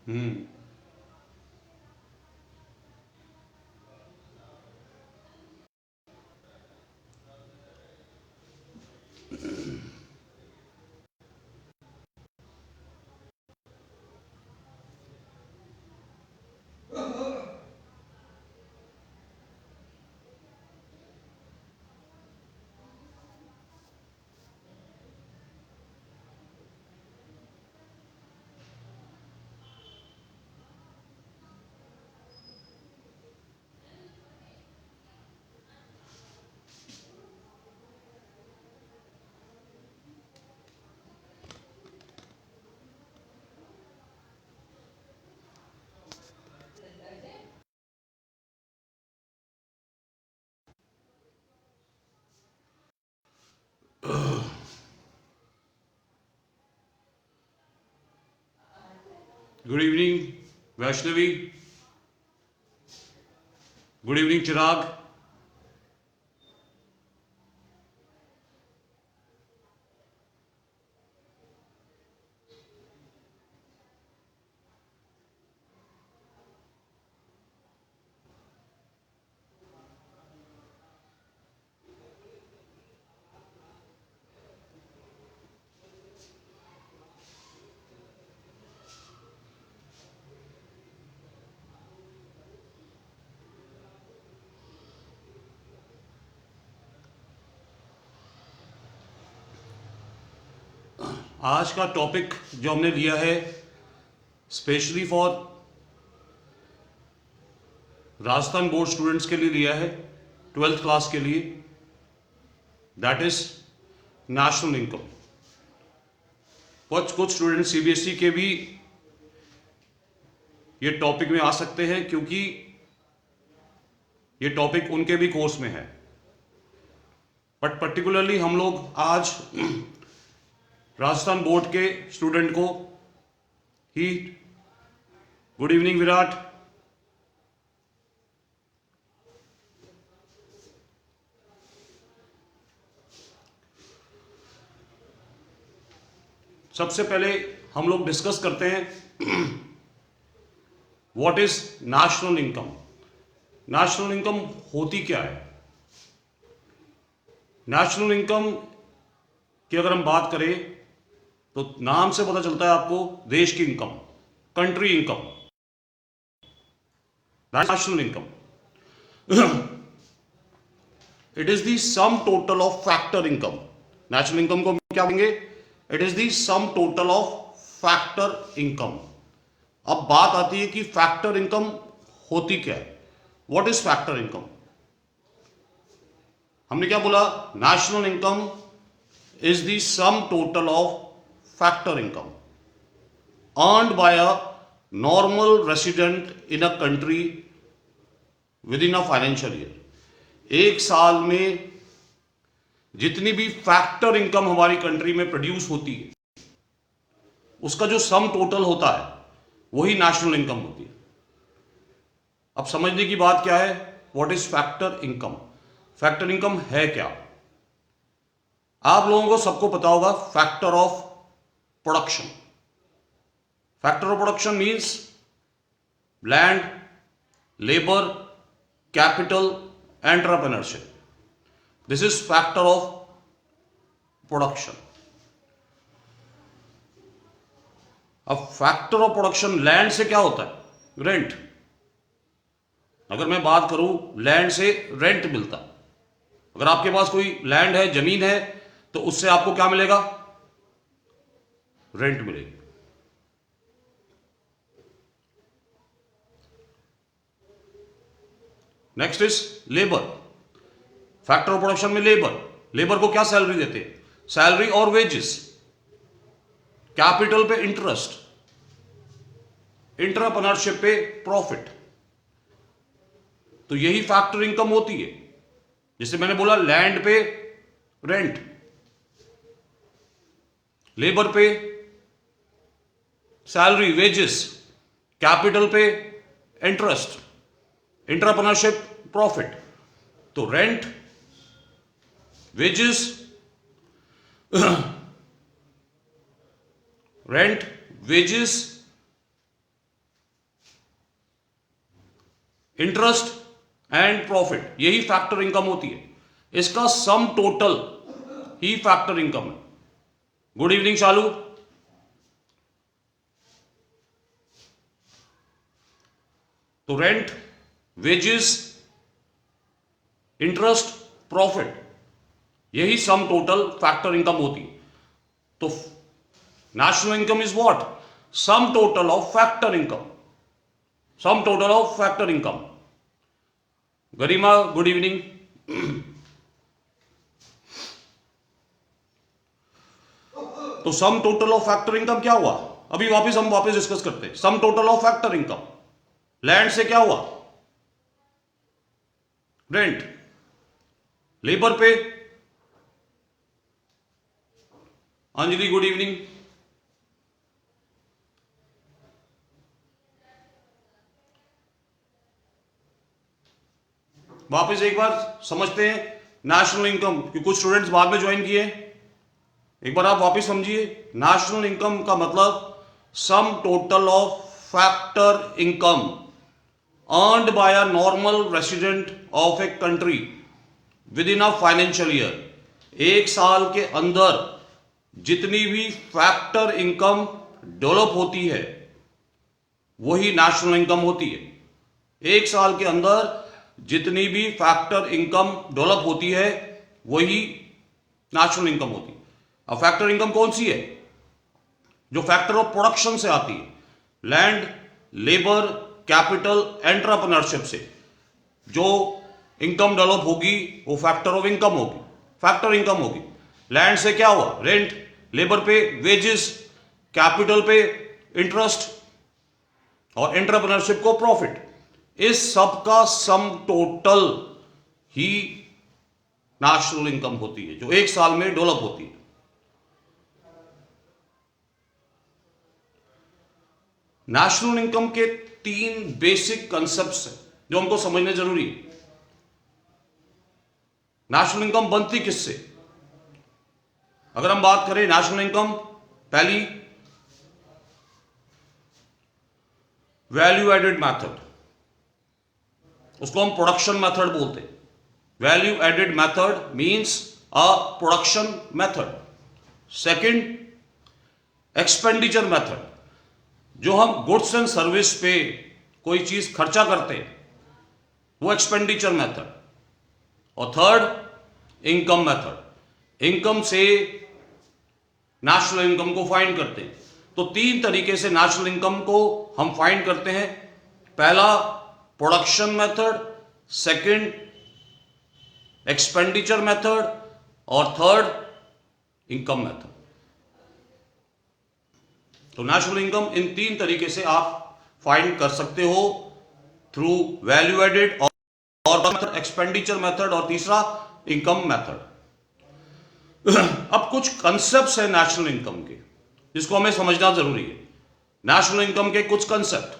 हम्म। Good evening Vaishnavi. Good evening Chirag. आज का topic जो हमने लिया है specially for Rajasthan board students के लिए लिया है, 12th क्लास के लिए, दैट इज नेशनल इनकम। कुछ कुछ स्टूडेंट सीबीएसई के भी ये टॉपिक में आ सकते हैं क्योंकि ये टॉपिक उनके भी कोर्स में है, बट पर्टिकुलरली हम लोग आज राजस्थान बोर्ड के स्टूडेंट को ही। Good evening Virat. सबसे पहले हम लोग डिस्कस करते हैं what is national income. National income होती क्या है? नेशनल इनकम की अगर हम बात करें तो नाम से पता चलता है आपको, देश की income, country income, national income. It is the some total of factor income. National income को हम क्या कहेंगे? It is the some total of factor income. अब बात आती है कि फैक्टर इनकम होती क्या है? What is factor income? हमने क्या बोला? National income is the some total of factor income earned by a normal resident in a country within a financial year। एक साल में जितनी भी फैक्टर इनकम हमारी कंट्री में प्रोड्यूस होती है उसका जो सम टोटल होता है वही नेशनल इनकम होती है। अब समझने की बात क्या है, what is factor income? Factor income है क्या? आप लोगों को सबको पता होगा factor of production. Factor of production means land, labour, capital, entrepreneurship. This is factor of production. अब फैक्टर ऑफ प्रोडक्शन लैंड से क्या होता है? रेंट। अगर मैं बात करूं, लैंड से रेंट मिलता है। अगर आपके पास कोई लैंड है, जमीन है, तो उससे आपको क्या मिलेगा? रेंट मिलेगी। Next is labour. Factor of production में लेबर, लेबर को क्या सैलरी देते हैं? सैलरी और वेजेस। कैपिटल पे इंटरेस्ट, एंटरप्रेन्योरशिप पे प्रॉफिट। तो यही फैक्टर इनकम होती है। जैसे मैंने बोला, लैंड पे रेंट, लेबर पे सैलरी वेजेस, कैपिटल पे इंटरेस्ट, एंटरप्रेन्योरशिप प्रॉफिट। तो rent, wages, rent, wages, interest and profit, यही फैक्टर इनकम होती है। इसका सम टोटल ही फैक्टर इनकम है। गुड इवनिंग शालू। तो रेंट, वेजेस, इंटरेस्ट, प्रॉफिट, यही सम टोटल फैक्टर इनकम होती है। तो national income is what? Sum total of factor income, sum total of factor income. Garima good evening. तो sum total of factor income क्या हुआ? अभी हम वापस डिस्कस करते हैं। Sum total of factor income, land से क्या हुआ? रेंट, लेबर पे, अंजलि गुड इवनिंग। वापस एक बार समझते हैं नेशनल इनकम, कि कुछ स्टूडेंट्स बाद में ज्वाइन किए। एक बार आप वापस समझिए। नेशनल इनकम का मतलब सम total of factor income earned bye a normal resident of a country within a financial year. एक साल के अंदर जितनी भी फैक्टर इनकम डेवलप होती है वही नेशनल इनकम होती है। एक साल के अंदर जितनी भी फैक्टर इनकम डेवलप होती है वही नेशनल इनकम होती है। अब फैक्टर इनकम कौन सी है? जो फैक्टर ऑफ प्रोडक्शन से आती है, लैंड, लेबर, कैपिटल, एंटरप्रेन्योरशिप से जो इनकम डेवलप होगी वो फैक्टर ऑफ इनकम होगी, फैक्टर इनकम होगी। लैंड से क्या हुआ? रेंट, लेबर पे वेजेस, कैपिटल पे इंटरेस्ट और एंटरप्रेन्योरशिप को प्रॉफिट। इस सब का सम टोटल ही नेशनल इनकम होती है, जो एक साल में डेवलप होती है। नेशनल इनकम के 3 बेसिक कंसेप्ट्स हैं जो हमको समझने जरूरी है। नेशनल इनकम बनती किससे? अगर हम बात करें नेशनल इनकम, पहली वैल्यू एडेड मेथड, उसको हम प्रोडक्शन मेथड बोलते हैं। Value added method means a production method. Second, expenditure method, जो हम गुड्स एंड सर्विस पे कोई चीज खर्चा करते हैं वो एक्सपेंडिचर मेथड। और थर्ड, इनकम मेथड, इनकम से नेशनल इनकम को फाइंड करते हैं। तो 3 तरीके से नेशनल इनकम को हम फाइंड करते हैं। पहला production method, second expenditure method और थर्ड इनकम मेथड। तो नेशनल इनकम इन 3 तरीके से आप फाइंड कर सकते हो, थ्रू वैल्यू एडेड और एक्सपेंडिचर मेथड और तीसरा इनकम मेथड। अब कुछ कंसेप्ट्स है नेशनल इनकम के जिसको हमें समझना जरूरी है। नेशनल इनकम के कुछ कंसेप्ट।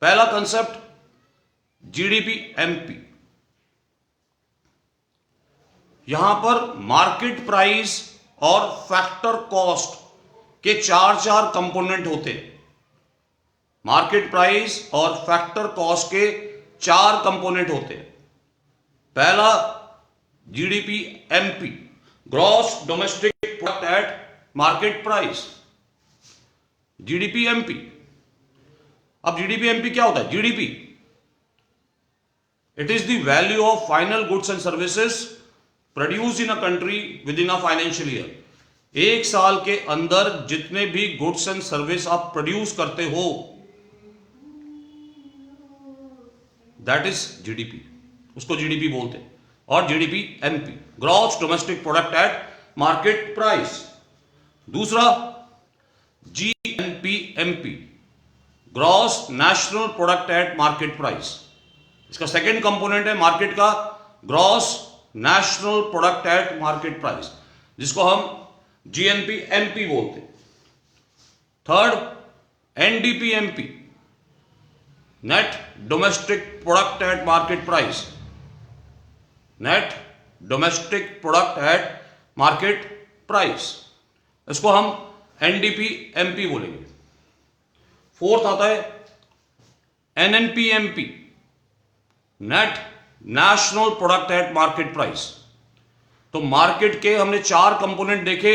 पहला कंसेप्ट जीडीपी एमपी। यहां पर मार्केट प्राइस और फैक्टर कॉस्ट के 4 कंपोनेंट होते हैं। मार्केट प्राइस और फैक्टर कॉस्ट के 4 कंपोनेंट होते हैं। पहला GDP MP, gross domestic product at market price, GDP MP. अब जीडीपी एमपी क्या होता है? GDP, it is the value of final goods and services produce in a country within a financial year. एक साल के अंदर जितने भी गुड्स एंड सर्विस आप प्रोड्यूस करते हो दैट इज जीडीपी, उसको जीडीपी बोलते हैं। और GDP MP, gross domestic product at market price. दूसरा GNP MP, gross national product at market price. इसका सेकेंड कंपोनेंट है मार्केट का, gross national product at market price, जिसको हम जीएनपी एमपी बोलते हैं। Third NDP MP, net domestic product at market price, net domestic product at market price, इसको हम NDP MP बोलेंगे। फोर्थ आता है NNP MP, net national product at market price. तो मार्केट के हमने 4 कंपोनेंट देखे।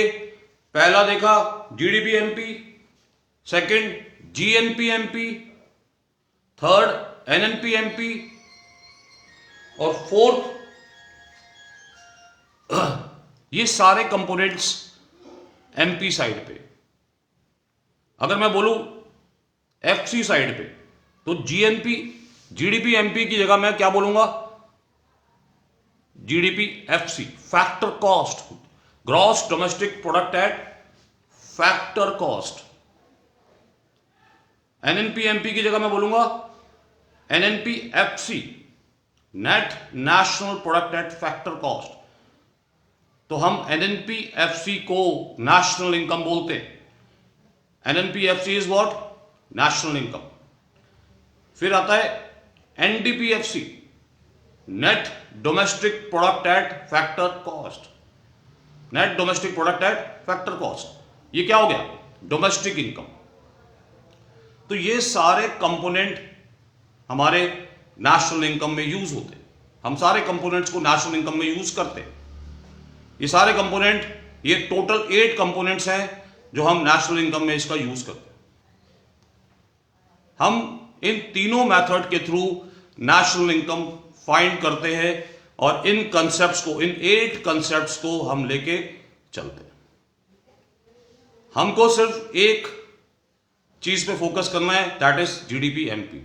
पहला देखा GDP MP, second GNP MP, third NNP MP और फोर्थ ये सारे कंपोनेंट्स एमपी साइड पे। अगर मैं बोलूं एफसी साइड पे तो जीएनपी जीडीपी एमपी की जगह मैं क्या बोलूंगा? GDP FC, factor cost, gross domestic product at factor cost. NNP MP की जगह मैं बोलूंगा NNP FC, net national product at factor cost. तो हम एनएनपी एफसी को नेशनल इनकम बोलते हैं। NNP FC is what? National income. फिर आता है NDPFC, net domestic product at factor cost. Net domestic product at factor cost, ये क्या हो गया? Domestic income. तो ये सारे कंपोनेंट हमारे नेशनल इनकम में यूज होते हैं। हम सारे कंपोनेंट्स को नेशनल इनकम में यूज करते हैं। ये सारे कंपोनेंट, ये टोटल 8 कंपोनेंट्स हैं जो हम नेशनल इनकम में इसका यूज करते हैं। हम इन तीनों मेथड के थ्रू नेशनल इनकम फाइंड करते हैं और इन कंसेप्ट्स को, इन 8 कंसेप्ट्स को हम लेके चलते हैं। हमको सिर्फ एक चीज पे फोकस करना है, that is GDP MP,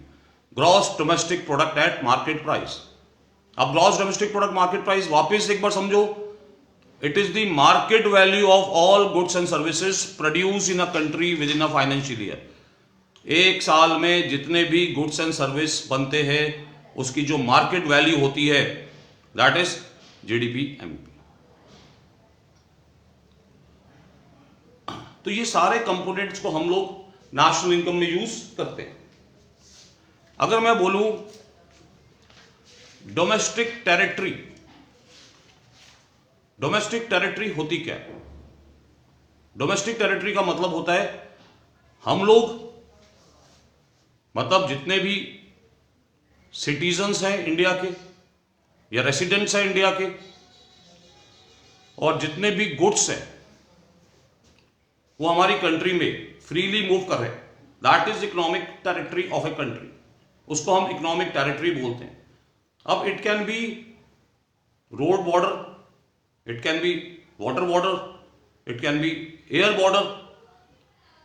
gross domestic product at market price. अब gross domestic product market price वापस एक बार समझो, it is the market value of all goods and services produce in a country within a financial year. एक साल में जितने भी गुड्स एंड सर्विस बनते हैं उसकी जो मार्केट वैल्यू होती है, दैट इज जीडीपी एमपी। तो ये सारे कंपोनेंट्स को हम लोग नेशनल इनकम में यूज करते हैं। अगर मैं बोलूं डोमेस्टिक टेरिटरी, डोमेस्टिक टेरिटरी होती क्या है? डोमेस्टिक टेरिटरी का मतलब होता है हम लोग, मतलब जितने भी सिटीजन्स हैं इंडिया के या रेसिडेंट्स हैं इंडिया के, और जितने भी गुड्स हैं वो हमारी कंट्री में फ्रीली मूव कर रहे हैं, that is economic territory of a country. उसको हम इकोनॉमिक टेरिटरी बोलते हैं। अब it can be road border, it can be water border, it can be air border.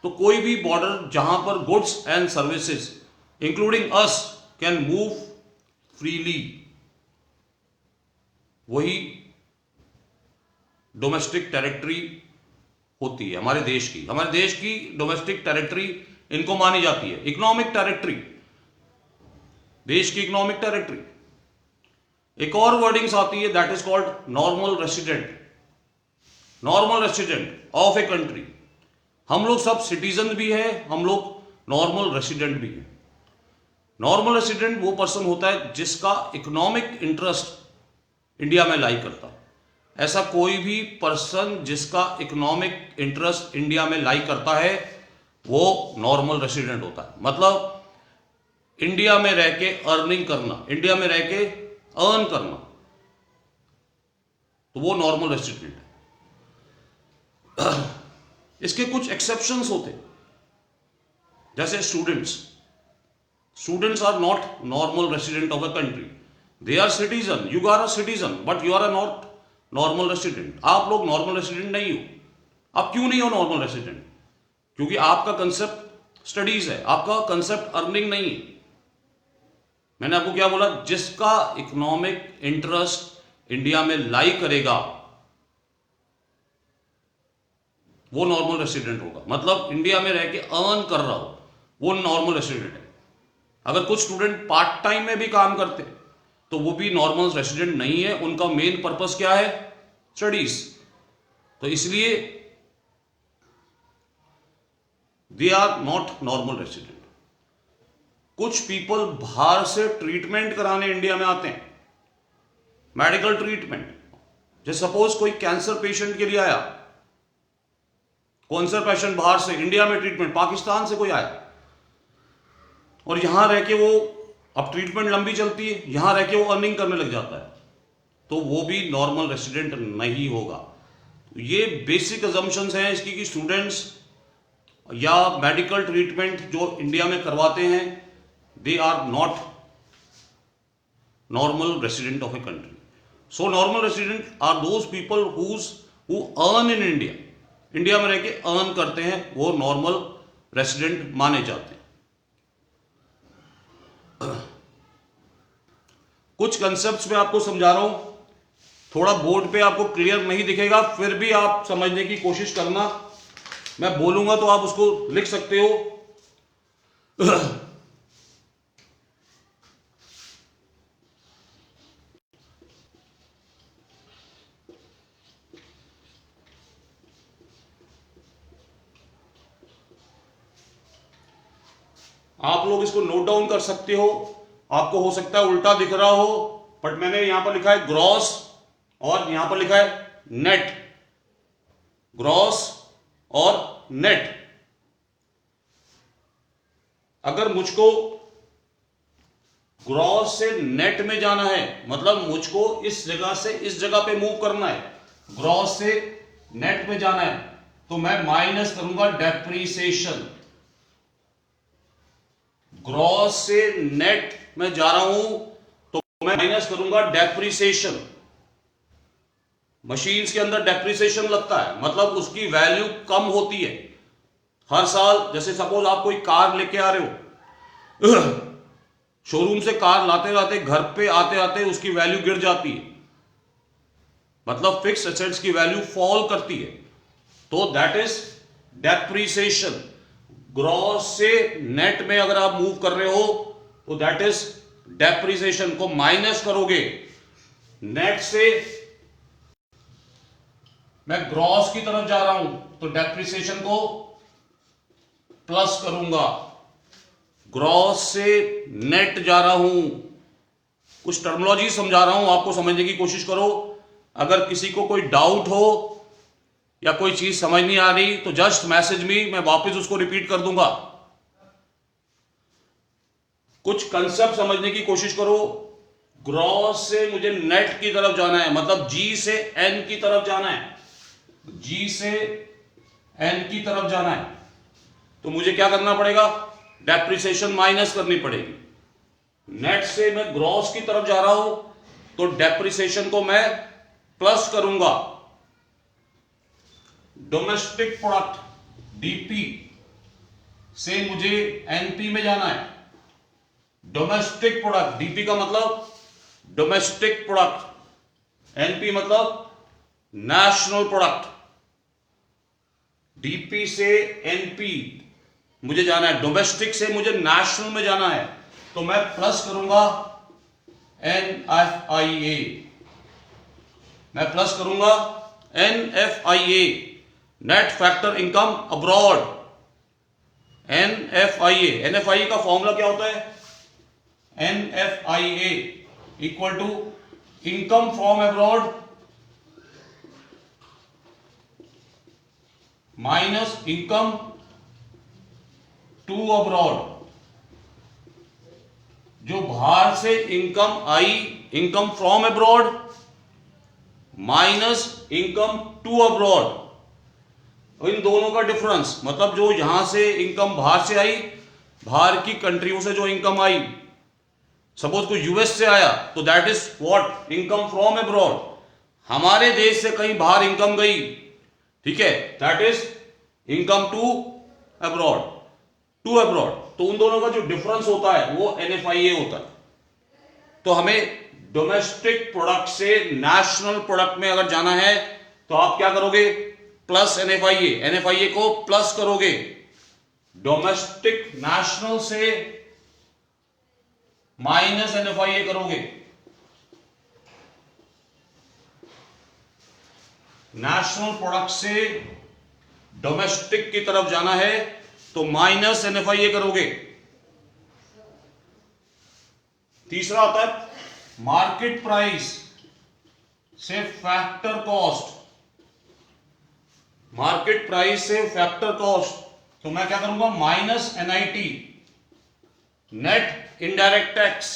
तो कोई भी बॉर्डर जहां पर goods and services including us can move freely, वही डोमेस्टिक टेरिटरी होती है हमारे देश की। हमारे देश की डोमेस्टिक टेरिटरी इनको मानी जाती है इकोनॉमिक टेरिटरी, देश की इकोनॉमिक टेरिटरी। एक और वर्डिंग्स आती है, that is called normal resident, normal resident of a country. हम लोग सब सिटीजन भी हैं, हम लोग नॉर्मल रेसिडेंट भी हैं। नॉर्मल रेसिडेंट वो पर्सन होता है जिसका इकोनॉमिक इंटरेस्ट इंडिया में लाई करता है। ऐसा कोई भी पर्सन जिसका इकोनॉमिक इंटरेस्ट इंडिया में लाई करता है वो नॉर्मल रेसिडेंट होता है। मतलब इंडिया में रह के अर्निंग करना, इंडिया में रह के अर्न करना, तो वो नॉर्मल रेसिडेंट है। इसके कुछ एक्सेप्शंस होते हैं, जैसे students are not normal resident of a country, they are citizen, you are a citizen but you are not normal resident. आप लोग नॉर्मल रेसिडेंट नहीं हो। आप क्यों नहीं हो नॉर्मल रेसिडेंट? क्योंकि आपका कंसेप्ट स्टडीज है, आपका कंसेप्ट अर्निंग नहीं है। मैंने आपको क्या बोला? जिसका इकोनॉमिक इंटरेस्ट इंडिया में लाई करेगा वो नॉर्मल रेसिडेंट होगा। मतलब इंडिया में रह के अर्न कर रहा हो वो नॉर्मल रेसिडेंट है। अगर कुछ स्टूडेंट पार्ट टाइम में भी काम करते हैं तो वो भी नॉर्मल रेसिडेंट नहीं है। उनका मेन पर्पस क्या है? स्टडीज। तो इसलिए they are not normal resident. कुछ पीपल बाहर से ट्रीटमेंट कराने इंडिया में आते हैं, मेडिकल ट्रीटमेंट। जैसे सपोज कोई कैंसर पेशेंट के लिए आया, कैंसर पेशेंट बाहर से इंडिया में ट्रीटमेंट, पाकिस्तान से कोई आया और यहां रह के वो अब ट्रीटमेंट लंबी चलती है, यहां रह के वो अर्निंग करने लग जाता है, तो वो भी नॉर्मल रेसिडेंट नहीं होगा। ये बेसिक अजम्पशंस हैं इसकी कि स्टूडेंट्स या मेडिकल ट्रीटमेंट जो इंडिया में करवाते हैं, they are not normal resident of a country. So normal resident are those people who earn in India, India में रह के अर्न करते हैं, वो नॉर्मल रेसिडेंट माने जाते हैं। कुछ कंसेप्ट्स में आपको समझा रहा हूं, थोड़ा बोर्ड पे आपको क्लियर नहीं दिखेगा, फिर भी आप समझने की कोशिश करना, मैं बोलूंगा तो आप उसको लिख सकते हो। आप लोग इसको नोट डाउन कर सकते हो, आपको हो सकता है उल्टा दिख रहा हो, बट मैंने यहां पर लिखा है ग्रॉस और यहां पर लिखा है नेट, ग्रॉस और नेट। अगर मुझको ग्रॉस से नेट में जाना है, मतलब मुझको इस जगह से इस जगह पे मूव करना है, ग्रॉस से नेट में जाना है, तो मैं माइनस करूंगा डेप्रीसिएशन। ग्रॉस से नेट में जा रहा हूं तो मैं माइनस करूंगा डेप्रीसिएशन। मशीन्स के अंदर डेप्रीसिएशन लगता है, मतलब उसकी वैल्यू कम होती है हर साल। जैसे सपोज आप कोई कार लेके आ रहे हो, शोरूम से कार लाते लाते घर पे आते आते उसकी वैल्यू गिर जाती है, मतलब फिक्स एसेट्स की वैल्यू फॉल करती है, तो दैट इज डेप्रीसिएशन। ग्रॉस से नेट में अगर आप मूव कर रहे हो तो दैट इज डेप्रीसिएशन। को माइनस करोगे, नेट से मैं ग्रॉस की तरफ जा रहा हूं तो डेप्रीसिएशन को प्लस करूंगा। ग्रॉस से नेट जा रहा हूं, कुछ टर्मिनोलॉजी समझा रहा हूं, आपको समझने की कोशिश करो। अगर किसी को कोई डाउट हो या कोई चीज समझ नहीं आ रही तो जस्ट मैसेज मी, मैं वापस उसको रिपीट कर दूंगा। कुछ कंसेप्ट समझने की कोशिश करो। ग्रॉस से मुझे नेट की तरफ जाना है, मतलब जी से एन की तरफ जाना है, जी से एन की तरफ जाना है, तो मुझे क्या करना पड़ेगा? डेप्रिसिएशन माइनस करनी पड़ेगी। नेट से मैं ग्रॉस की तरफ जा रहा हूं तो डेप्रिसिएशन को मैं प्लस करूंगा। डोमेस्टिक प्रोडक्ट डीपी से मुझे एनपी में जाना है। डोमेस्टिक प्रोडक्ट, डीपी का मतलब डोमेस्टिक प्रोडक्ट, एनपी मतलब नेशनल प्रोडक्ट। डीपी से एनपी मुझे जाना है, डोमेस्टिक से मुझे नेशनल में जाना है, तो मैं प्लस करूंगा NFIA, मैं प्लस करूंगा NFIA, net factor income abroad. NFIA का फॉर्मूला क्या होता है? NFIA equal to income from abroad minus income to abroad. जो बाहर से इनकम आई, income from abroad minus income to abroad, इन दोनों का डिफरेंस, मतलब जो यहां से इनकम बाहर से आई, बाहर की कंट्रियों से जो इनकम आई, सपोज को यूएस से आया तो that is what? Income from abroad. हमारे देश से कहीं बाहर इनकम गई, ठीक है, that is income to abroad, to abroad. तो उन दोनों का जो डिफरेंस होता है वो NFIA होता है। तो हमें डोमेस्टिक प्रोडक्ट से नेशनल प्रोडक्ट में अगर जाना है तो आप क्या करोगे? प्लस NFIA को प्लस करोगे, डोमेस्टिक नेशनल से माइनस NFIA करोगे। नेशनल प्रोडक्ट से डोमेस्टिक की तरफ जाना है तो माइनस NFIA करोगे। तीसरा आता है मार्केट प्राइस से फैक्टर कॉस्ट। मार्केट प्राइस से फैक्टर कॉस्ट, तो मैं क्या करूंगा? Minus NIT, net indirect tax,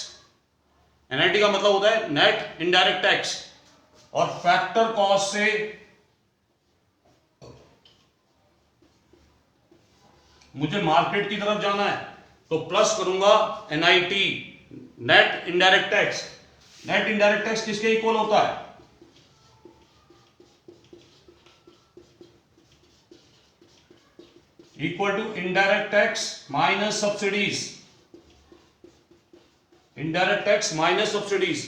NIT का मतलब होता है नेट इनडायरेक्ट टैक्स, और फैक्टर कॉस्ट से मुझे मार्केट की तरफ जाना है तो प्लस करूंगा NIT, net indirect tax. Net indirect tax किसके इक्वल होता है? Equal to indirect tax minus subsidies. Indirect tax minus subsidies.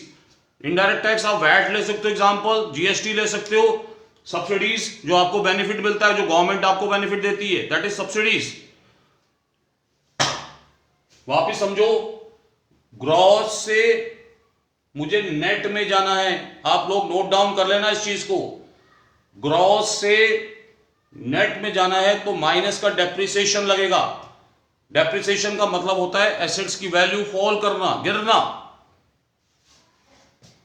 Indirect tax आप वैट ले सकते हो, एग्जांपल जीएसटी ले सकते हो। सब्सिडीज जो आपको बेनिफिट मिलता है, जो गवर्नमेंट आपको बेनिफिट देती है, दैट इज सब्सिडीज। वापिस समझो, ग्रॉस से मुझे नेट में जाना है। आप लोग नोट डाउन कर लेना इस चीज को। ग्रॉस से नेट में जाना है तो माइनस का डेप्रिसिएशन लगेगा। डेप्रिसिएशन का मतलब होता है एसेट्स की वैल्यू फॉल करना, गिरना।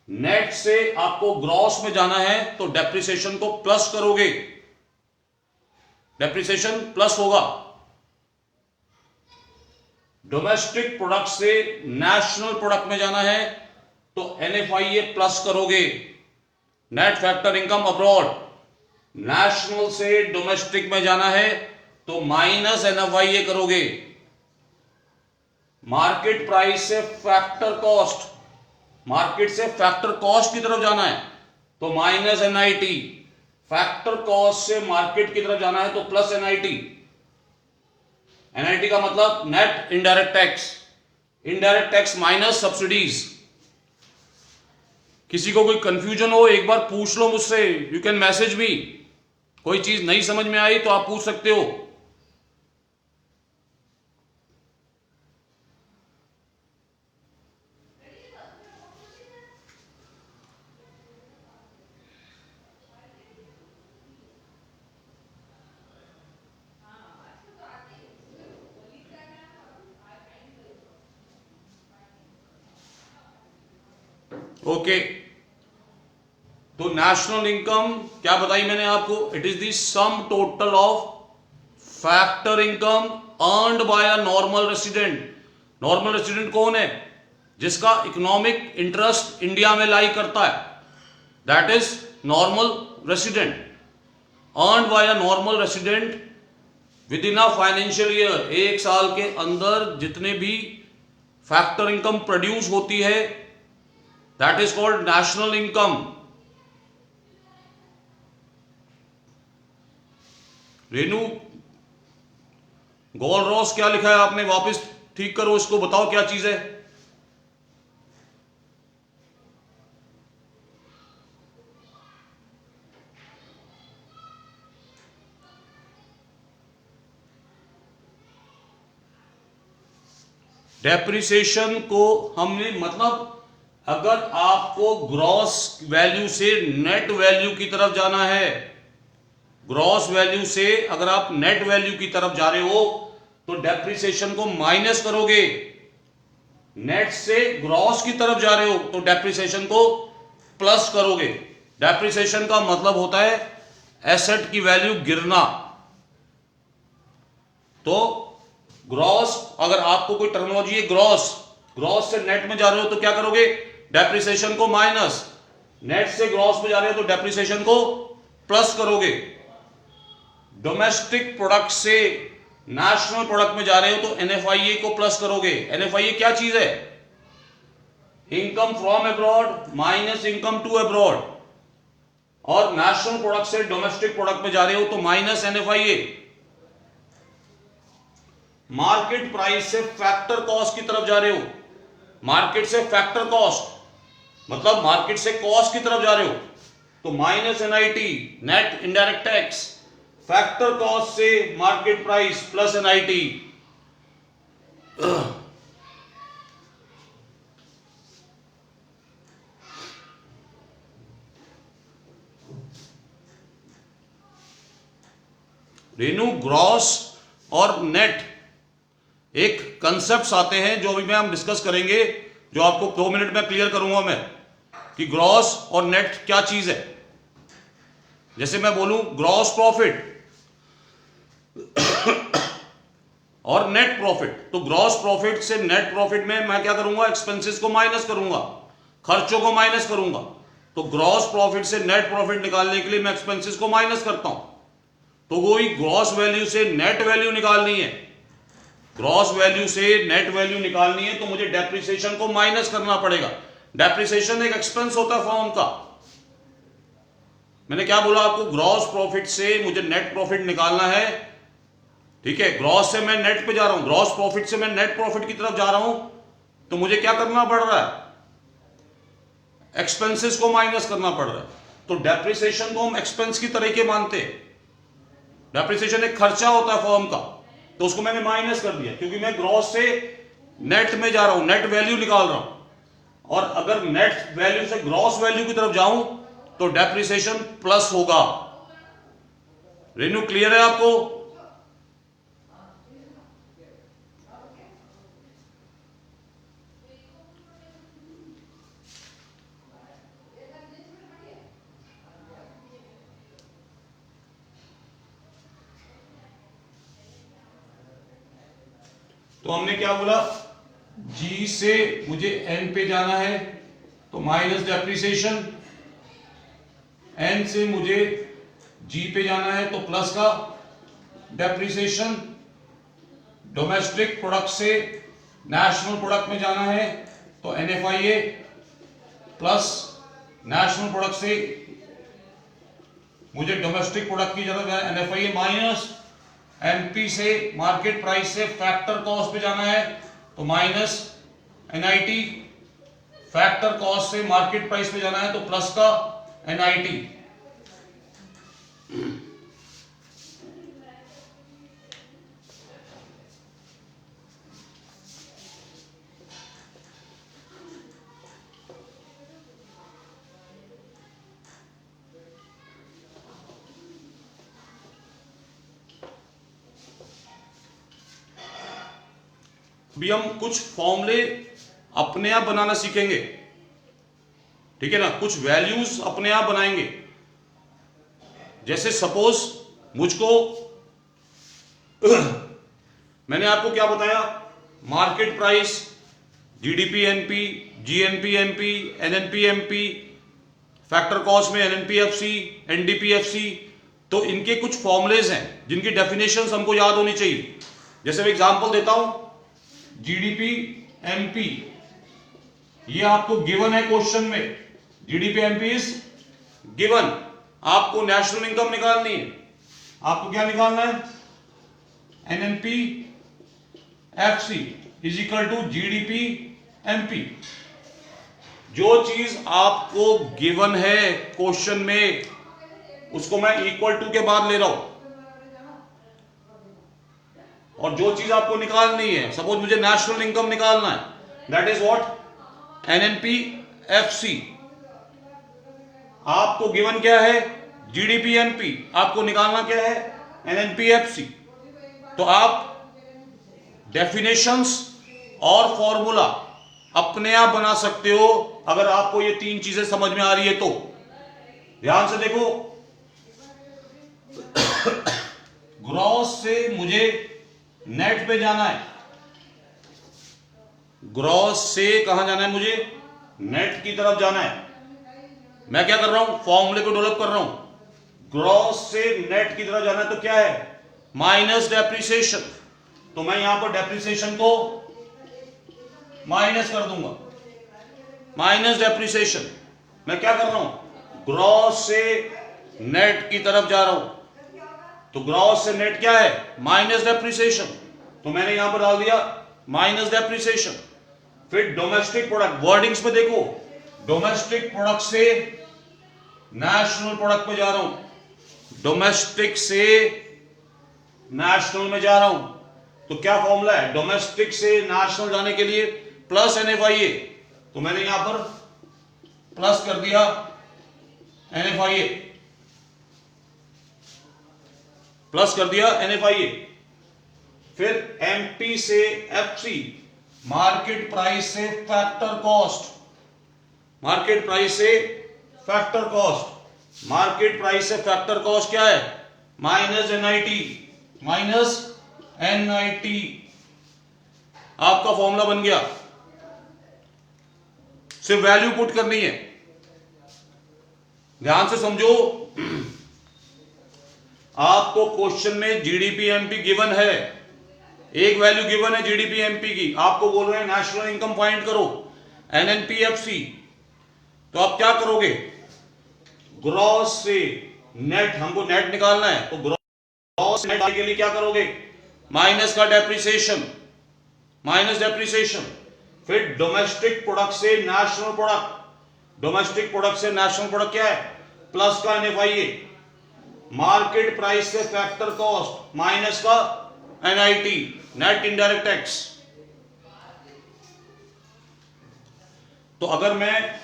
नेट से आपको ग्रॉस में जाना है तो डेप्रिसिएशन को प्लस करोगे, डेप्रिसिएशन प्लस होगा। डोमेस्टिक प्रोडक्ट से नेशनल प्रोडक्ट में जाना है तो एनएफआईए प्लस करोगे, net factor income abroad. National से डोमेस्टिक में जाना है तो माइनस एनएफआईए करोगे। मार्केट प्राइस से फैक्टर कॉस्ट, मार्केट से फैक्टर कॉस्ट की तरफ जाना है तो माइनस एनआईटी। फैक्टर कॉस्ट से मार्केट की तरफ जाना है तो प्लस एनआईटी। एनआईटी का मतलब net indirect tax. Indirect tax minus subsidies. किसी को कोई कंफ्यूजन हो एक बार पूछ लो मुझसे, यू कैन मैसेज मी। कोई चीज नहीं समझ में आई तो आप पूछ सकते हो। ओके, तो नेशनल इनकम क्या बताई मैंने आपको? It is the some total of factor income earned bye a normal resident. Normal resident कौन है? जिसका इकोनॉमिक इंटरेस्ट इंडिया में लाई करता है, that is normal resident. Earned bye a normal resident with in a financial year. एक साल के अंदर जितने भी फैक्टर इनकम प्रोड्यूस होती है, that is called national income. Renu, goal Ross क्या लिखा है आपने? वापस ठीक करो इसको, बताओ क्या चीज है। डेप्रिसिएशन को हमने मतलब अगर आपको ग्रॉस वैल्यू से नेट वैल्यू की तरफ जाना है, ग्रॉस वैल्यू से अगर आप नेट वैल्यू की तरफ जा रहे हो तो डेप्रिसिएशन को माइनस करोगे। नेट से ग्रॉस की तरफ जा रहे हो तो डेप्रिसिएशन को प्लस करोगे। डेप्रिसिएशन का मतलब होता है एसेट की वैल्यू गिरना। तो ग्रॉस, अगर आपको कोई टर्मिनोलॉजी है ग्रॉस, ग्रॉस से नेट में जा रहे हो तो क्या करोगे? डेप्रिसिएशन को माइनस। नेट से ग्रॉस में जा रहे हो तो डेप्रिसिएशन को प्लस करोगे। डोमेस्टिक प्रोडक्ट से नेशनल प्रोडक्ट में जा रहे हो तो एनएफआईए को प्लस करोगे। एनएफआईए क्या चीज है? Income from abroad minus income to abroad. और नेशनल प्रोडक्ट से डोमेस्टिक प्रोडक्ट में जा रहे हो तो माइनस एनएफआईए। मार्केट प्राइस से फैक्टर कॉस्ट की तरफ जा रहे हो, मार्केट से फैक्टर कॉस्ट मतलब मार्केट से कॉस्ट की तरफ जा रहे हो तो minus NIT, net indirect tax. Factor cost से market price plus NIT. Renu, gross और नेट एक कंसेप्ट्स आते हैं जो अभी मैं हम डिस्कस करेंगे, जो आपको 2 मिनट में क्लियर करूंगा मैं कि ग्रॉस और नेट क्या चीज है। जैसे मैं बोलूं ग्रॉस प्रॉफिट और नेट प्रॉफिट। तो ग्रॉस प्रॉफिट से नेट प्रॉफिट में मैं क्या करूंगा, एक्सपेंसेस को माइनस करूंगा, खर्चों को माइनस करूंगा। तो ग्रॉस प्रॉफिट से नेट प्रॉफिट निकालने के लिए मैं एक्सपेंसेस को माइनस करता हूं। तो वही ग्रॉस वैल्यू से नेट वैल्यू निकालनी है, ग्रॉस वैल्यू से नेट वैल्यू निकालनी है, तो मुझे डेप्रिसिएशन को माइनस करना पड़ेगा। डेप्रिसिएशन एक एक्सपेंस होता है फॉर्म का। मैंने क्या बोला आपको, ग्रॉस प्रॉफिट से मुझे नेट प्रॉफिट निकालना है, ठीक है। ग्रॉस से मैं नेट पे जा रहा हूं, ग्रॉस प्रॉफिट से मैं नेट प्रॉफिट की तरफ जा रहा हूं, तो मुझे क्या करना पड़ रहा है, एक्सपेंसेस को माइनस करना पड़ रहा है। तो डेप्रिसिएशन को हम एक्सपेंस की तरीके मानते हैं। डेप्रिसिएशन एक खर्चा होता है फॉर्म का, तो उसको मैंने माइनस कर दिया, क्योंकि मैं ग्रॉस से नेट में जा रहा हूं, नेट वैल्यू निकाल रहा हूं। और अगर नेट वैल्यू से ग्रॉस वैल्यू की तरफ जाऊं तो डेप्रिसिएशन प्लस होगा। रेन्यू क्लियर है आपको? तो हमने क्या बोला, जी से मुझे एन पे जाना है तो माइनस डेप्रिसिएशन, एन से मुझे जी पे जाना है तो प्लस का डेप्रिसिएशन, डोमेस्टिक प्रोडक्ट से नेशनल प्रोडक्ट में जाना है तो NFIA प्लस, नेशनल प्रोडक्ट से मुझे डोमेस्टिक प्रोडक्ट की जरूरत है NFIA माइनस, MP से मार्केट प्राइस से फैक्टर कॉस्ट पे जाना है तो माइनस NIT, फैक्टर कॉस्ट से मार्केट प्राइस पे जाना है तो प्लस का NIT। भी हम कुछ फॉर्मूले अपने आप बनाना सीखेंगे, ठीक है ना, कुछ वैल्यूज अपने आप बनाएंगे। जैसे सपोज मुझको मैंने आपको क्या बताया, market price, GDP MP, GNP MP, NNP MP, factor cost में NNP FC, NDP FC। तो इनके कुछ फॉर्मुलेज हैं जिनकी डेफिनेशंस हमको याद होनी चाहिए। जैसे मैं एग्जांपल देता हूं, GDP MP, ये आपको गिवन है क्वेश्चन में, GDP MP इज गिवन। आपको नेशनल इनकम निकालनी है, आपको क्या निकालना है, NNP FC is equal to GDP MP। जो चीज आपको गिवन है क्वेश्चन में, उसको मैं इक्वल टू के बाद ले रहा हूं, और जो चीज आपको निकालनी है, सपोज मुझे नेशनल इनकम निकालना है, that is what, NNP FC। आपको गिवन क्या है, GDP MP, आपको निकालना क्या है, NNP FC। तो आप डेफिनेशंस और फॉर्मूला अपने आप बना सकते हो अगर आपको ये तीन चीजें समझ में आ रही है तो। ध्यान से देखो, ग्रॉस से मुझे नेट पे जाना है, ग्रॉस से कहां जाना है, मुझे नेट की तरफ जाना है। मैं क्या कर रहा हूं, फॉर्मूले को डेवलप कर रहा हूं। ग्रॉस से नेट की तरफ जाना है तो क्या है, माइनस डेप्रिसिएशन। तो मैं यहां पर डेप्रिसिएशन को माइनस कर दूंगा, माइनस डेप्रिसिएशन। मैं क्या कर रहा हूं, ग्रॉस से नेट की तरफ जा रहा हूं, तो ग्रॉस से नेट क्या है, माइनस डेप्रिसिएशन। तो मैंने यहां पर डाल दिया माइनस डेप्रिसिएशन। फिर डोमेस्टिक प्रोडक्ट, वर्डिंग्स में देखो, डोमेस्टिक प्रोडक्ट से नेशनल प्रोडक्ट पे जा रहा हूं, डोमेस्टिक से नेशनल में जा रहा हूं। तो क्या फॉर्मूला है, डोमेस्टिक से नेशनल जाने के लिए प्लस NFIA। तो मैंने यहां पर प्लस कर दिया NFIA, प्लस कर दिया NFIA। फिर MP से FC, मार्केट प्राइस से फैक्टर कॉस्ट, मार्केट प्राइस से फैक्टर कॉस्ट, मार्केट प्राइस से फैक्टर कॉस्ट क्या है, माइनस NIT, माइनस NIT आपका फॉर्मूला बन गया। सिर्फ वैल्यू पुट करनी है, ध्यान से समझो। आपको क्वेश्चन में जीडीपी एमपी गिवन है, एक वैल्यू गिवन है जीडीपी एमपी की, आपको बोल रहे हैं नेशनल इनकम फाइंड करो एनएनपीएफसी, तो आप क्या करोगे, ग्रॉस से नेट, हमको नेट निकालना है, तो ग्रॉस नेट के लिए क्या करोगे, माइनस का डेप्रिसिएशन, माइनस डेप्रिसिएशन, फिर डोमेस्टिक प्रोडक्ट से नेशनल प्रोडक्ट, डोमेस्टिक प्रोडक्ट से नेशनल प्रोडक्ट क्या है, प्लस का एनएफआईए, मार्केट प्राइस से फैक्टर कॉस्ट माइनस का एनआईटी, नेट इनडायरेक्ट टैक्स। तो अगर मैं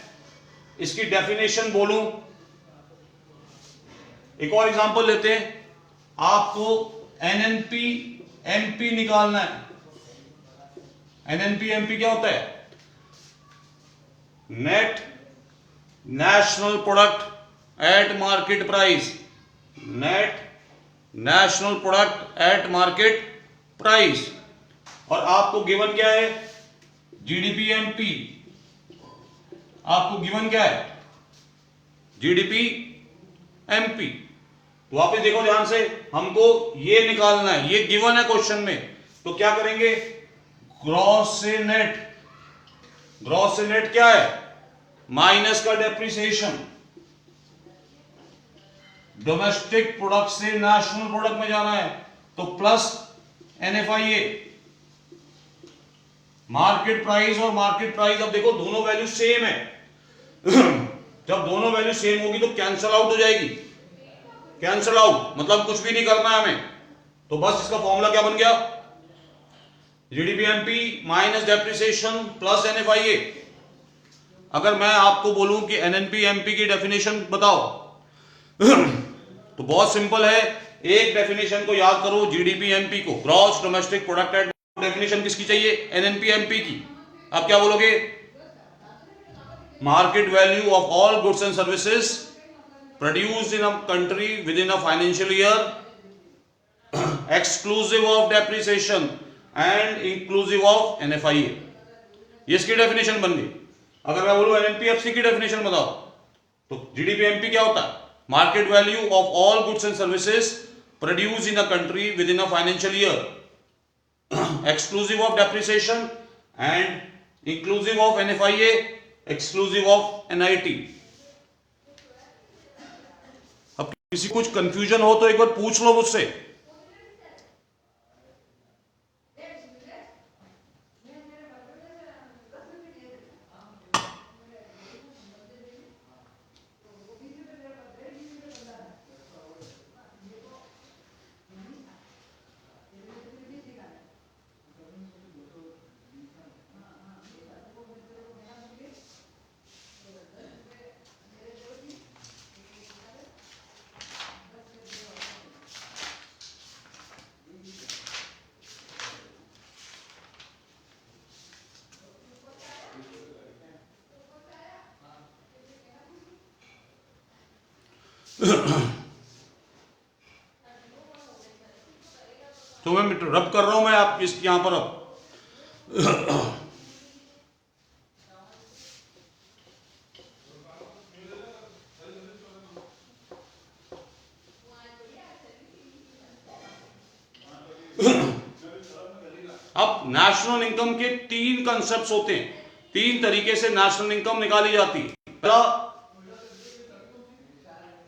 इसकी डेफिनेशन बोलूं, एक और एग्जांपल लेते हैं, आपको एनएनपी एमपी निकालना है। एनएनपी एमपी क्या होता है, net national product at market price, net national product at market price, और आपको गिवन क्या है, जीडीपी एमपी, आपको गिवन क्या है, जीडीपी एमपी। तो वापस देखो ध्यान से, हमको ये निकालना है, ये गिवन है क्वेश्चन में, तो क्या करेंगे, ग्रॉस से नेट, ग्रॉस से नेट क्या है, माइनस का डेप्रिसिएशन, डोमेस्टिक प्रोडक्ट से नेशनल प्रोडक्ट में जाना है तो प्लस एनएफआईए, मार्केट प्राइस और मार्केट प्राइस, अब देखो दोनों वैल्यू सेम है। जब दोनों वैल्यू सेम होगी तो कैंसल आउट हो जाएगी, कैंसल आउट मतलब कुछ भी नहीं करना है हमें, तो बस इसका फॉर्मूला क्या बन गया, GDP MP minus depreciation plus NFIA. अगर मैं आपको बोलूं कि एनएनपी एमपी की डेफिनेशन बताओ, तो बहुत सिंपल है, एक डेफिनेशन को याद करो, जीडीपी एमपी को, gross domestic product eight, definition किसकी चाहिए, एनएनपी एमपी की। आप क्या बोलोगे, market value of all goods and services produced in a country within a financial year exclusive of depreciation and inclusive of NFIA, ये इसकी definition बन गई। अगर मैं बोलूं एनएनपीएफसी की डेफिनेशन बताओ, तो जीडीपी एमपी क्या होता है, market value of all goods and services produced in a country within a financial year exclusive of depreciation and inclusive of NFIA exclusive of NIT. अब किसी कुछ कंफ्यूजन हो तो एक बार पूछ लो मुझसे। तो मैं रब कर रहा हूं, मैं आप इस यहां पर अब अब नेशनल इनकम के तीन कंसेप्ट्स होते हैं, तीन तरीके से नेशनल इनकम निकाली जाती है। पहला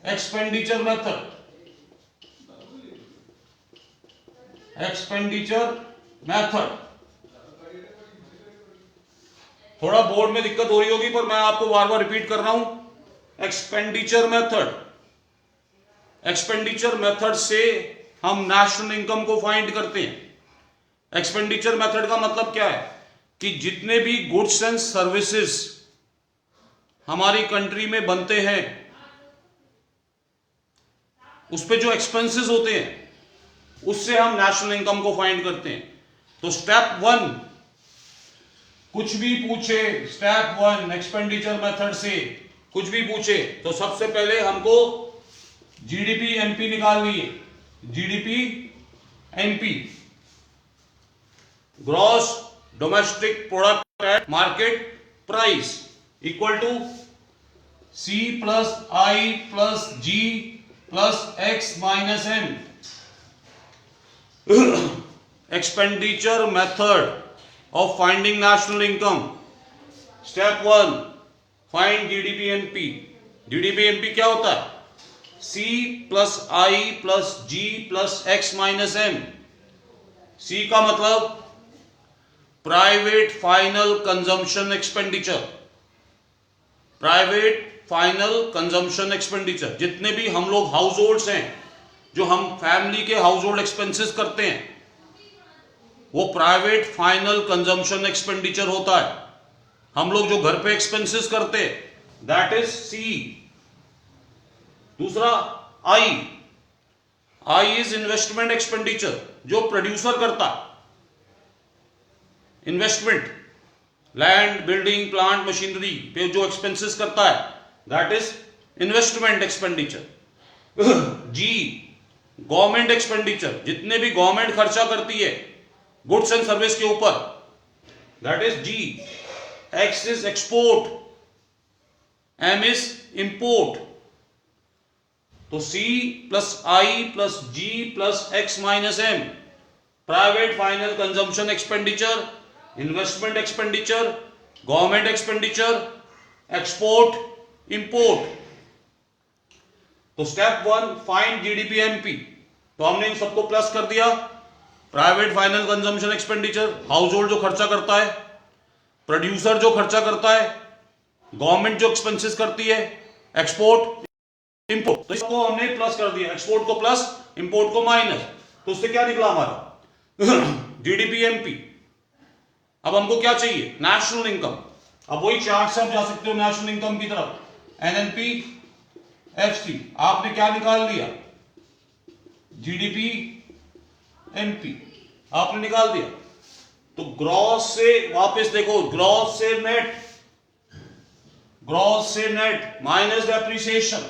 एक्सपेंडिचर मेथड, एक्सपेंडिचर मेथड, थोड़ा बोर्ड में दिक्कत हो रही होगी पर मैं आपको बार बार रिपीट कर रहा हूं, एक्सपेंडिचर मेथड, एक्सपेंडिचर मेथड से हम नेशनल इनकम को फाइंड करते हैं। एक्सपेंडिचर मेथड का मतलब क्या है कि जितने भी गुड्स एंड सर्विसेज हमारी कंट्री में बनते हैं उस पे जो एक्सपेंसेस होते हैं उससे हम नेशनल इनकम को फाइंड करते हैं। तो स्टेप वन, कुछ भी पूछे, स्टेप वन एक्सपेंडिचर मेथड से कुछ भी पूछे तो सबसे पहले हमको जीडीपी एमपी निकालनी है, GDP MP. Gross domestic product at market price equal to C plus I plus G plus X minus M. Expenditure method of finding national income. Step 1, find GDP-NP. GDP-NP क्या होता है? C plus I plus G plus X minus M. C का मतलब private final consumption expenditure. Private final consumption expenditure, जितने भी हम लोग house holds हैं, जो हम फैमिली के हाउस होल्ड एक्सपेंसेस करते हैं, वो प्राइवेट फाइनल कंजम्पशन एक्सपेंडिचर होता है. हम लोग जो घर पे एक्सपेंसेस करते हैं, दैट इज सी. दूसरा I. I is investment expenditure, जो प्रोड्यूसर करता है. Investment, land, building, plant, machinery पे जो एक्सपेंसेस करता है, that is investment expenditure. G, government expenditure, जितने भी गवर्नमेंट खर्चा करती है गुड्स एंड सर्विस के ऊपर, that is G. X is export, M is import. तो C plus I plus G plus X minus M, private final consumption expenditure, investment expenditure, government expenditure, export, import. तो step 1, find GDP MP. तो हमने इन सबको plus कर दिया. Private final consumption expenditure, household जो खर्चा करता है, प्रोड्यूसर जो खर्चा करता है, गवर्नमेंट जो एक्सपेंसेस करती है, एक्सपोर्ट, इंपोर्ट. तो इसको हमने प्लस कर दिया, एक्सपोर्ट को प्लस, इंपोर्ट को माइनस. तो उससे क्या निकला हमारा? जीडीपी-एमपी. अब हमको क्या चाहिए? National income. अब वही चार्ट से आप जा सकते हो नेशनल इनकम की तरफ. एनएनपी, एफसी, आपने क्या निकाल लिया? जीडीपी एमपी आपने निकाल दिया. तो ग्रॉस से वापस देखो, ग्रॉस से नेट, ग्रॉस से net minus depreciation,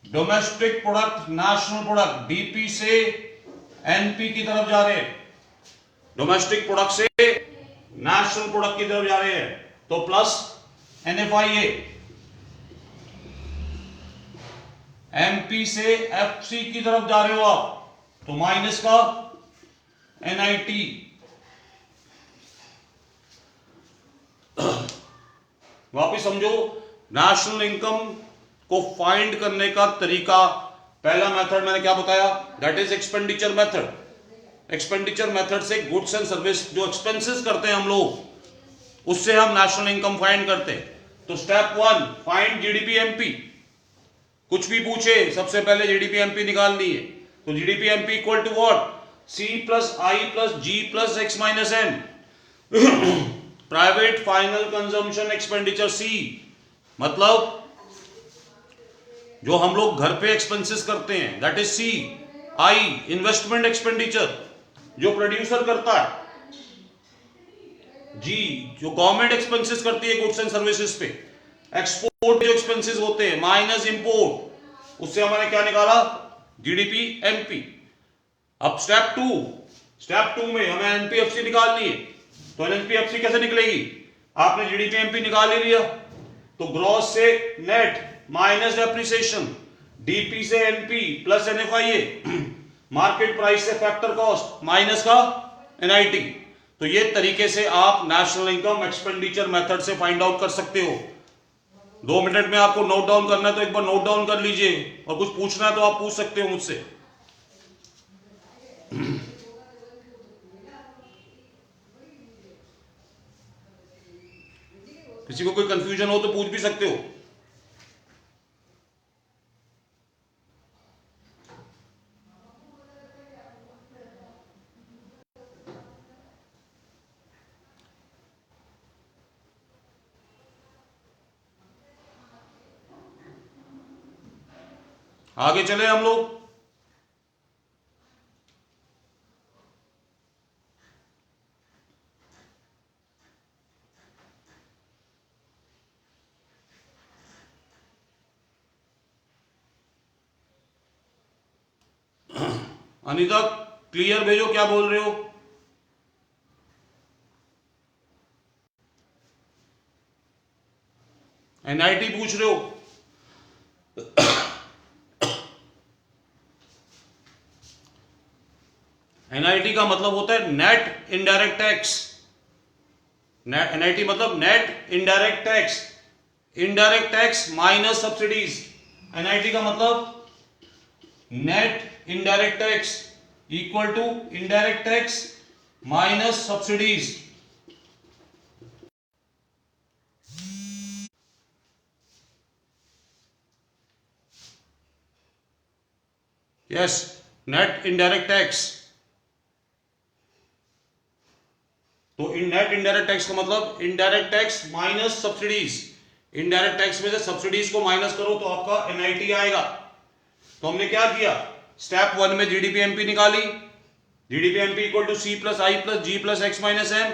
domestic product, national product, DP से एनपी की तरफ जा रहे हैं, डोमेस्टिक प्रोडक्ट से नेशनल प्रोडक्ट की तरफ जा रहे हैं. तो प्लस एनएफआईए, एमपी से एफसी की तरफ जा रहे हो आप, तो माइनस का एनआईटी. वापिस समझो, नेशनल इनकम को फाइंड करने का तरीका, पहला मेथड मैंने क्या बताया? That is expenditure method. Expenditure method से गुड्स एंड सर्विस जो एक्सपेंसेस करते हैं हम लोग, उससे हम नेशनल इनकम फाइंड करते हैं. तो स्टेप 1, फाइंड जीडीपी-एमपी. कुछ भी पूछे, सबसे पहले जीडीपी-एमपी निकालनी है. तो GDP MP equal to what? C plus I plus G plus X minus M. Private final consumption expenditure C, मतलब जो हम लोग घर पे एक्सपेंसेस करते हैं, that is C. I, investment expenditure, जो प्रोड्यूसर करता है. जी, जो गवर्नमेंट एक्सपेंसेस करती है गुड्स एंड सर्विसेज पे. एक्सपोर्ट जो एक्सपेंसेस होते हैं, माइनस इंपोर्ट, उससे हमने क्या निकाला? GDP MP. अब स्टेप 2 में हमें एनपीएफसी निकालनी है. तो एनपीएफसी कैसे निकलेगी? आपने जीडीपी एमपी निकाल ही लिया. तो ग्रॉस से नेट माइनस डेप्रिसिएशन, डीपी से NP plus NFIA, market price से फैक्टर कॉस्ट माइनस का एनआईटी. तो ये तरीके से आप नेशनल इनकम एक्सपेंडिचर मेथड से फाइंड आउट कर सकते हो. 2 मिनट में आपको नोट डाउन करना है तो एक बार नोट डाउन कर लीजिए, और कुछ पूछना है तो आप पूछ सकते हो मुझसे. किसी को कोई कंफ्यूजन हो तो पूछ भी सकते हो. आगे चले हम लोग. अनिता क्लियर भेजो, क्या बोल रहे हो? एनआईटी पूछ रहे हो, एनआईटी का मतलब होता है नेट इनडायरेक्ट टैक्स। एनआईटी मतलब net indirect tax, indirect tax minus subsidies. NIT का मतलब net indirect tax equal to indirect tax minus subsidies. Yes, net indirect tax. तो नेट इनडायरेक्ट टैक्स का मतलब indirect tax minus subsidies. Indirect tax में से subsidies को minus करो तो आपका एनआईटी आएगा। तो हमने क्या किया, स्टेप 1 में जीडीपीएमपी निकाली, GDPMP equal to C plus I plus G plus X minus M.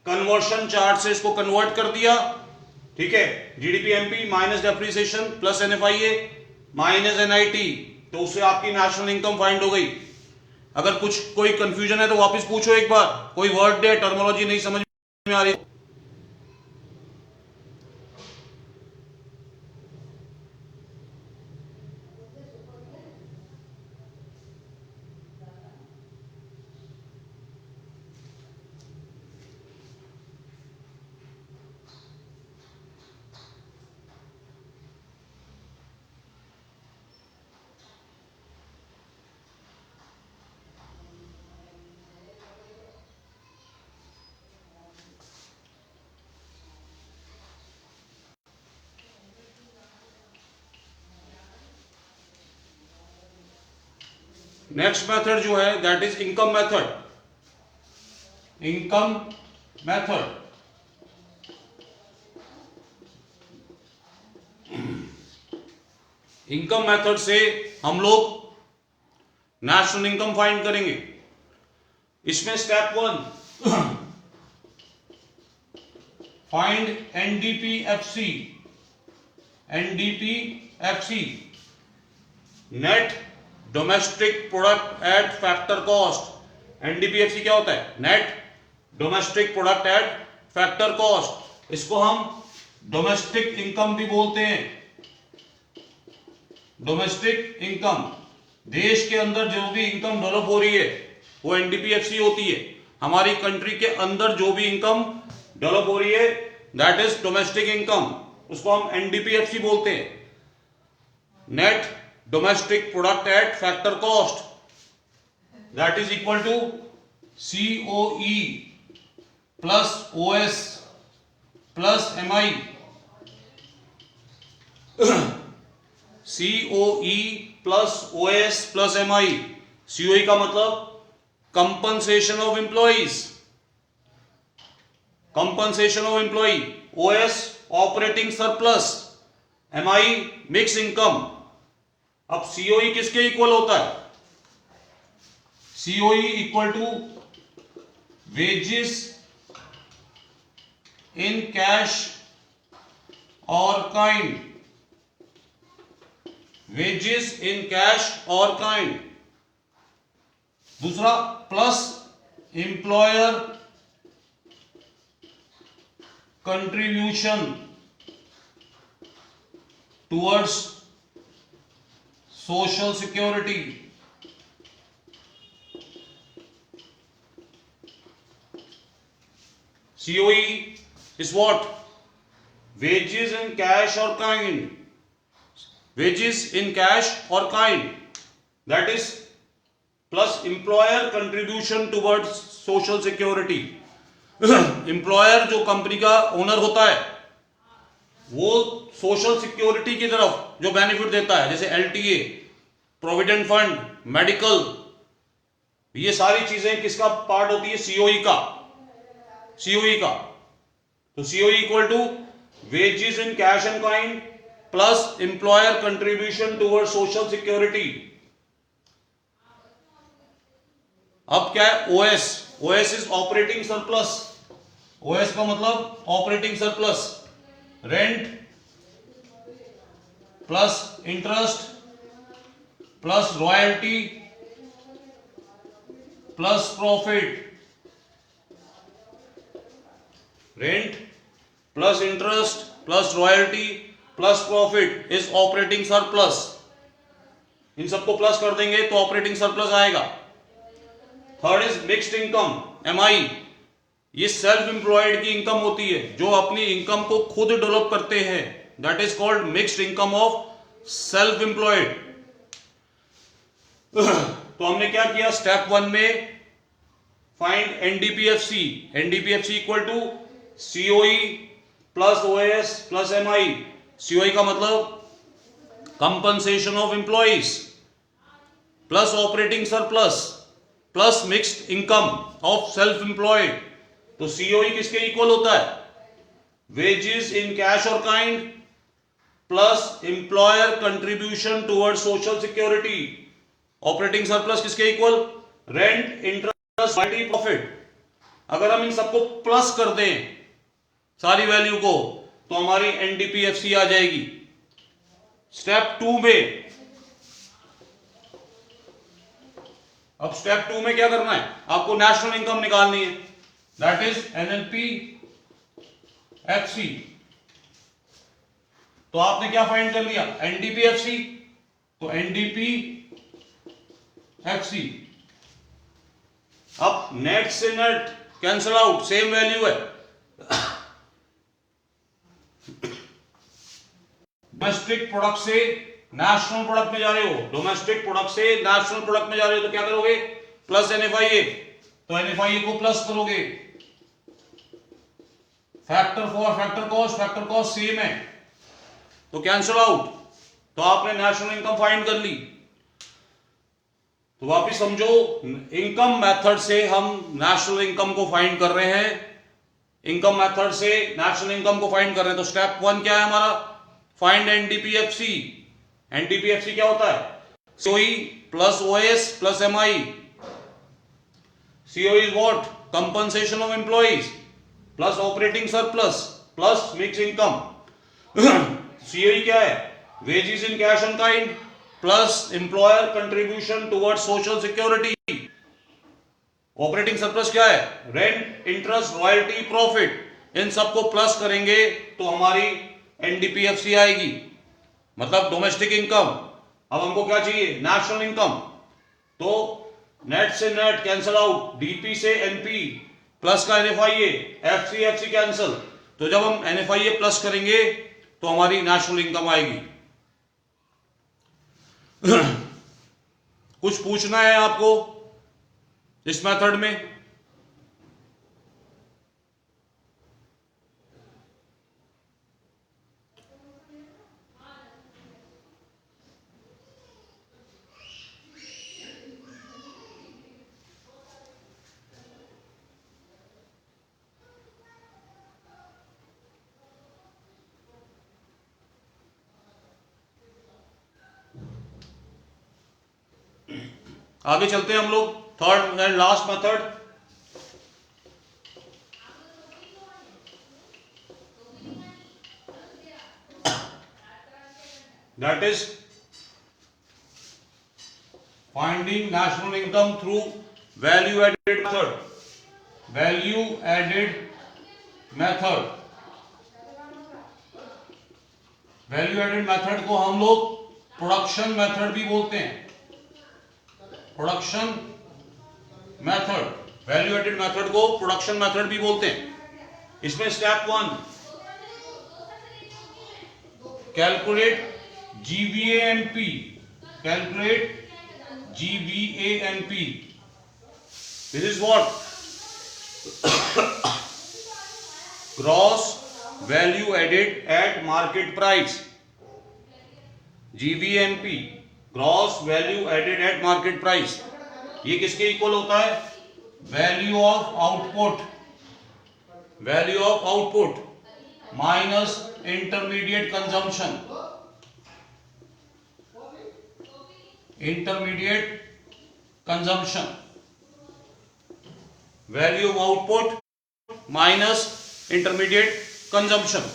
Conversion chart से इसको कन्वर्ट कर दिया, ठीक है। GDPMP minus depreciation plus NFIA minus NIT, तो उससे आपकी नेशनल इनकम फाइंड हो गई। अगर कुछ कोई कंफ्यूजन है तो वापस पूछो एक बार, कोई वर्ड है टर्मिनोलॉजी नहीं समझ में आ रही। नेक्स्ट मेथड जो है that is income method. Income method, income method से हम लोग नेशनल इनकम फाइंड करेंगे। इसमें step 1 find NDPFC. NDPFC net domestic product at factor cost. NDPFC क्या होता है, net domestic product at factor cost. इसको हम डोमेस्टिक इनकम भी बोलते हैं। डोमेस्टिक इनकम, देश के अंदर जो भी इनकम डेवलप हो रही है वो एनडीपीएफसी होती है। हमारी कंट्री के अंदर जो भी इनकम डेवलप हो रही है दैट इज डोमेस्टिक इनकम, उसको हम एनडीपीएफसी बोलते हैं। Net domestic product at factor cost that is equal to COE plus OS plus MI. COE plus OS plus MI. COE का मतलब compensation of employees, compensation of employee. OS operating surplus, MI mix income. अब COE किसके equal होता है, COE equal to wages in cash और kind. Wages in cash और kind. दूसरा plus employer contribution towards social security. COE is what? Wages in cash or kind. Wages in cash or kind. That is plus employer contribution towards social security. Employer जो company का owner होता है वो social security की तरफ जो benefit देता है, जैसे एलटीए, प्रोविडेंट फंड, मेडिकल, ये सारी चीजें किसका पार्ट होती है, सीओई का। सीओई का तो COE equal to wages in cash and kind plus employer contribution toward social security. अब क्या है, OS. OS is operating surplus. OS का मतलब operating surplus. Rent plus interest plus royalty plus profit. Rent plus interest plus royalty plus profit is operating surplus. इन सबको plus कर देंगे तो ऑपरेटिंग सरप्लस आएगा। Third is mixed income, MI. ये self employed की इनकम होती है, जो अपनी इनकम को खुद डेवलप करते हैं। That is called mixed income of self employed. तो हमने क्या किया स्टेप 1 में, find NDPFC. NDPFC equal to COE plus OS plus MI. COE का मतलब compensation of employees plus operating surplus plus mixed income of self employed. तो COE किसके equal होता है? वेजेस इन कैश और kind plus employer contribution toward social security. Operating surplus किसके equal? Rent, interest, royalty, profit. अगर हम इन सबको plus कर दें सारी वैल्यू को तो हमारी एनडीपीएफसी आ जाएगी। स्टेप 2 में, अब स्टेप 2 में क्या करना है? आपको नेशनल इनकम निकालनी है। That is NLP FC. तो आपने क्या फाइंड कर लिया? एनडीपीएफसी। तो एनडीपी एफसी। अब नेट से net cancel out, same value है। डोमेस्टिक प्रोडक्ट से नेशनल प्रोडक्ट में जा रहे हो, डोमेस्टिक प्रोडक्ट से नेशनल प्रोडक्ट में जा रहे हो तो क्या करोगे? Plus NFIA. तो एनएफआईए को प्लस करोगे। फैक्टर फैक्टर कॉस्ट सेम है तो कैंसल आउट। तो आपने नेशनल इनकम फाइंड कर ली। तो वापिस समझो, इनकम मेथड से हम नेशनल इनकम को फाइंड कर रहे हैं। इनकम मेथड से नेशनल इनकम को फाइंड कर रहे हैं। तो स्टेप 1 क्या है हमारा? Find NDPFC. एनडीपीएफसी क्या होता है? COE plus OS plus MI. COE is what? Compensation of employees plus operating surplus plus mix income. COE क्या है? Wages in cash and kind plus employer contribution towards social security. Operating surplus क्या है? Rent, interest, royalty, profit. इन सबको plus करेंगे तो हमारी NDPFC आएगी, मतलब डोमेस्टिक इनकम। अब हमको क्या चाहिए? National income. तो नेट से नेट कैंसल आउट, डीपी से एनपी प्लस का एनएफआईए, एफसी एफसी कैंसल। तो जब हम एनएफआईए प्लस करेंगे तो हमारी नेशनल इनकम आएगी। कुछ पूछना है आपको इस मेथड में? आगे चलते हैं हम लोग, third and last method. That is finding national income through value added method. Value added method. Value added method को हम लोग प्रोडक्शन मेथड भी बोलते हैं। Production method, value added method को प्रोडक्शन मेथड भी बोलते हैं। इसमें step 1, calculate GVANP. Calculate GVANP. This is what? Gross value added at market price. GVNP, gross value added at market price. ये किसके इक्वल होता है? Value of output, value of output minus intermediate consumption. Intermediate consumption, value of output minus intermediate consumption.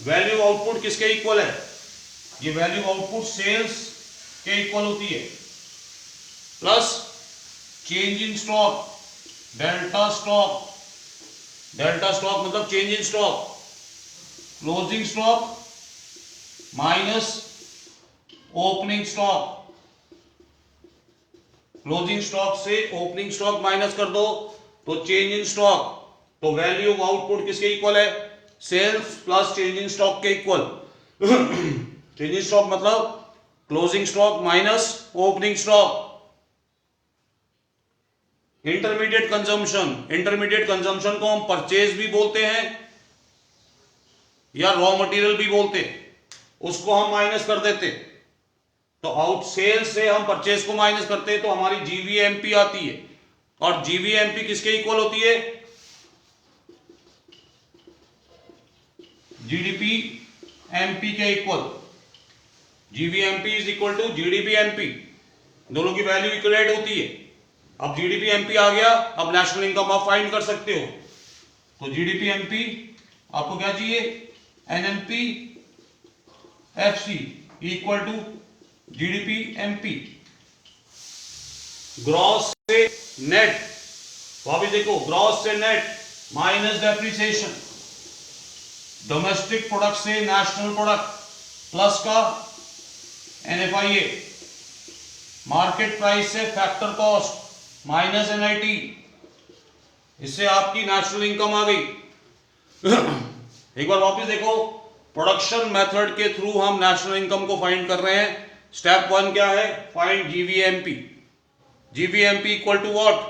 Value of output किसके equal है? ये value output sales के equal होती है plus change in stock, delta stock. Delta stock मतलब change in stock, closing stock minus opening stock, closing stock से opening stock minus कर दो तो चेंज इन स्टॉक, तो वैल्यू ऑफ आउटपुट किसके इक्वल है, sales plus change in stock के equal. Change in stock मतलब closing stock minus opening stock. Intermediate consumption, intermediate consumption को हम परचेज भी बोलते हैं या रॉ मटेरियल भी बोलते हैं, उसको हम माइनस कर देते। तो आउट सेल से हम परचेज को माइनस करते हैं तो हमारी जीवीएमपी आती है, और जीवीएमपी किसके इक्वल होती है, जीडीपी एमपी के equal. GVMP is equal to GDP MP, दोनों की वैल्यू इक्वलेट होती है। अब जीडीपी एमपी आ गया, अब नेशनल इनकम आप फाइंड कर सकते हो। तो जीडीपी एमपी आपको क्या चाहिए, NMP FC equal to GDP MP. Gross से नेट, वापिस देखो, ग्रॉस से net minus depreciation, domestic product से नेशनल प्रोडक्ट प्लस का एनएफआईए, मार्केट प्राइस से फैक्टर कॉस्ट माइनस एनआईटी, इससे आपकी नेशनल इनकम आ गई। एक बार वापस देखो, प्रोडक्शन मेथड के थ्रू हम नेशनल इनकम को फाइंड कर रहे हैं। स्टेप 1 क्या है, find GVMP. GVMP equal to what,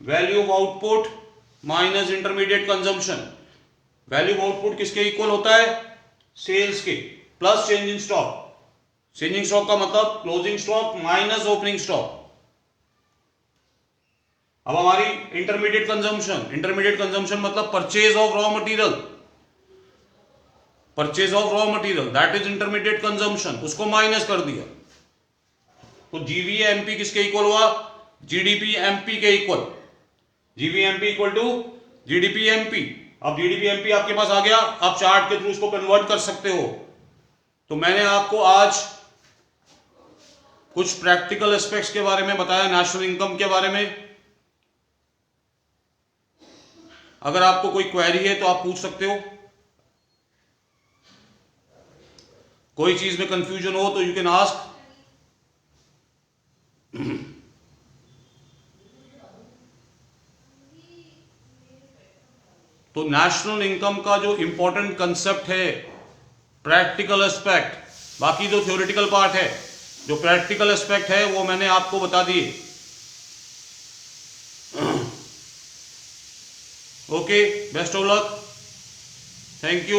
value of output minus intermediate consumption. Value of output किसके इक्वल होता है, सेल्स के, plus change in stock. Changing stock का मतलब closing stock minus opening stock. अब हमारी इंटरमीडिएट कंजम्पशन, इंटरमीडिएट कंजम्पशन मतलब purchase of raw material, purchase of raw material that is intermediate consumption, उसको माइनस कर दिया। तो जीवीएमपी किसके इक्वल हुआ, जीडीपी एमपी के equal. GVMP equal to GDP MP. अब जीडीपी एमपी आपके पास आ गया, आप चार्ट के थ्रू उसको कन्वर्ट कर सकते हो। तो मैंने आपको आज कुछ प्रैक्टिकल एस्पेक्ट्स के बारे में बताया, नेशनल इनकम के बारे में। अगर आपको कोई क्वेरी है तो आप पूछ सकते हो, कोई चीज में कंफ्यूजन हो तो यू कैन आस्क। तो नेशनल इनकम का जो इंपॉर्टेंट कंसेप्ट है, प्रैक्टिकल एस्पेक्ट, बाकी जो थ्योरेटिकल पार्ट है, जो प्रैक्टिकल एस्पेक्ट है वो मैंने आपको बता दिए। Okay, best of luck, thank you.